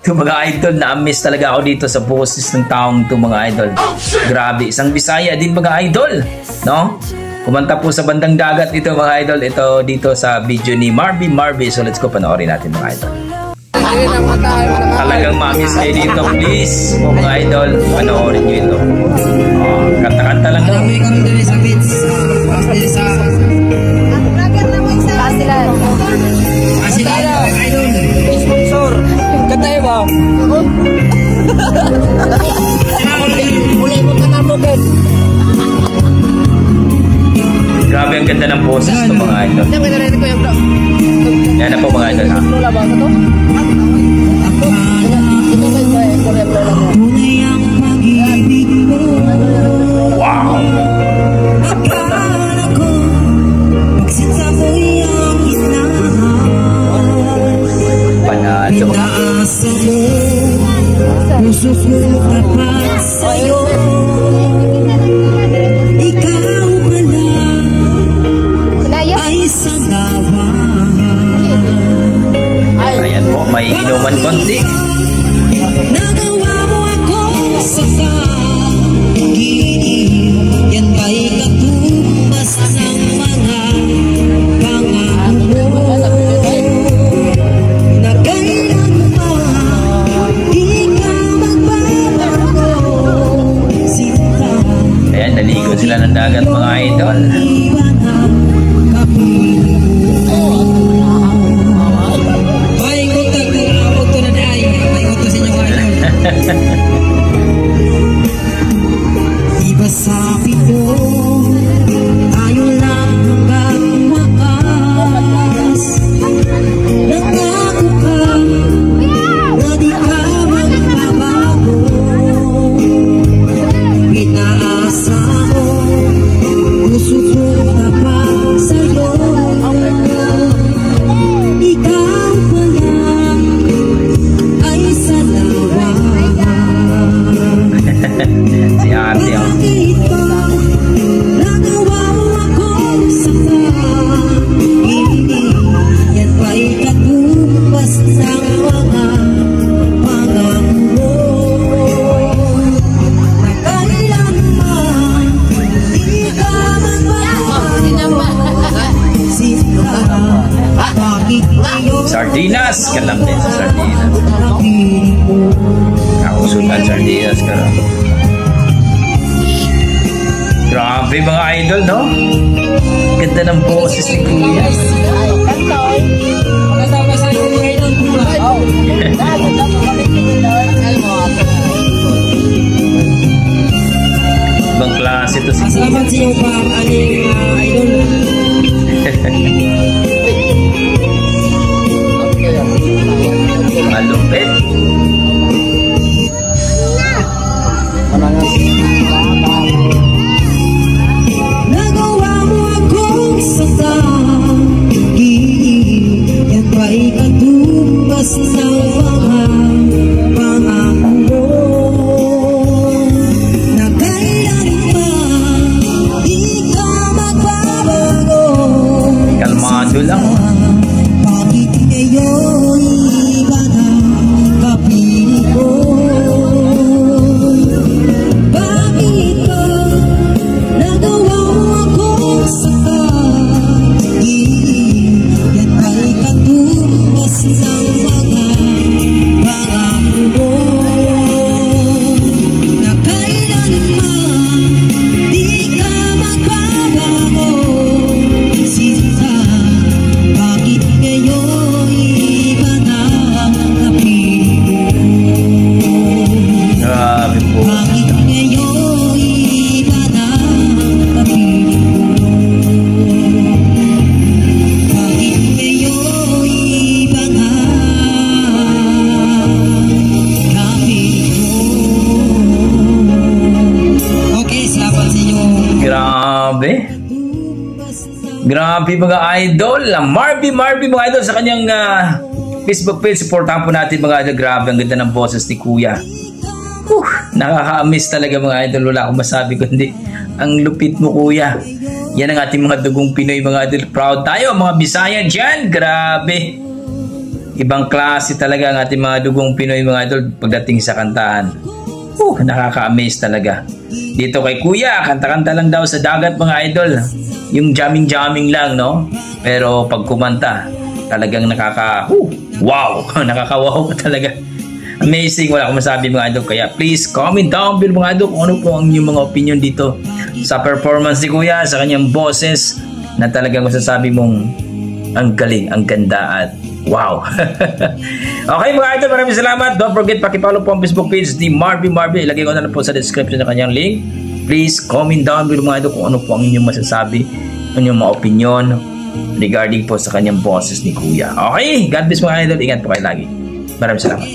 Ito mga idol, na-miss talaga ako dito sa boses ng taong ito mga idol. Grabe, isang Bisaya din mga idol, no? Kumanta po sa bandang dagat ito mga idol. Ito dito sa video ni Marvy. So let's go, panoorin natin mga idol. Talagang ma-miss kayo dito, please mga idol, panoorin nyo ito. Kanta-kanta lang daw. Sponsor, katay ba? Mulai mo ka na mo, Ben. Grabe ang ganda ng boses ng mga idol. Yan na po mga idol, ha? Wow! Panalo. Ayan po, may inuman konti. Nagawa mo ako sa pag-ibig, yan ba'y katumbas ng mga pangako na kailanman di ka magbabago, sinta. Ayan, naligo sila ng dagat mga idol. Iba sabi ko, tayo lang hanggang wakas. Nangako ka na di ka magbabago. Pinaasa mo, puso ko tapat sa'yo. Ikaw pa lang ay salawa. Si Ate, oh. Nagawa mo ako sa pag-ibig, yan ba'y katumbas ng mga pangako na kailanman di ka magbabago. Sinta, bakit ngayon Sardinas, kalam din sa sardinas. Kakusutan sardinas ka rin. Grabe mga idol, no? Ganda ng boses ni Kuya. Ibang klase ito si Kuya. Salamat sa iyo pa, idol. Malupit. Nagawa mo akong sa pag-ibig, yan ba'y katumbas ng mga pangako na kailanman di ka magbabago. Kalmado lang. Bakit ngayon iba na kapiling ko? Bakit ba nagawa mo akong sa pag-ibig, yan ay katumbas ng mga pangako na kailanman di ka magbabago. Sinta, bakit ngayon iba na kapiling ko? Grabe po. Bakit ngayon iba na kapiling ko? Bakit ngayon iba na kapiling ko? Okay, salamat sa inyo. Grabe. Grabe mga idol. Marvy mga idol sa kanyang Facebook page. Supportahan po natin mga idol. Grabe, ang ganda ng boses ni Kuya. Nakaka-miss talaga mga idol. Wala akong masabi kundi ang lupit mo Kuya. Yan ang ating mga dugong Pinoy mga idol. Proud tayo mga Bisaya dyan. Grabe. Ibang klase talaga ang ating mga dugong Pinoy mga idol pagdating sa kantahan. Nakaka-amaze talaga. Dito kay Kuya, kanta-kanta lang daw sa dagat mga idol. Yung jamming-jamming lang, no? Pero pag kumanta, talagang wow! Nakaka-wow talaga. Amazing, wala akong masabi mga idol. Kaya please comment down below mga idol kung ano po ang inyong mga opinion dito sa performance ni Kuya, sa kanyang boses na talagang masasabi mong ang galing, ang ganda at wow. Okay mga idol, maraming salamat. Don't forget, pakipollow po ang Facebook page ni Marvy. Ilagay ko na lang po sa description ng kanyang link. Please comment down below mga idol kung ano po ang inyong masasabi, ang inyong mga opinion regarding po sa kanyang boses ni Kuya. Okay, God bless mga idol. Ingat po kayo lagi. Maraming salamat.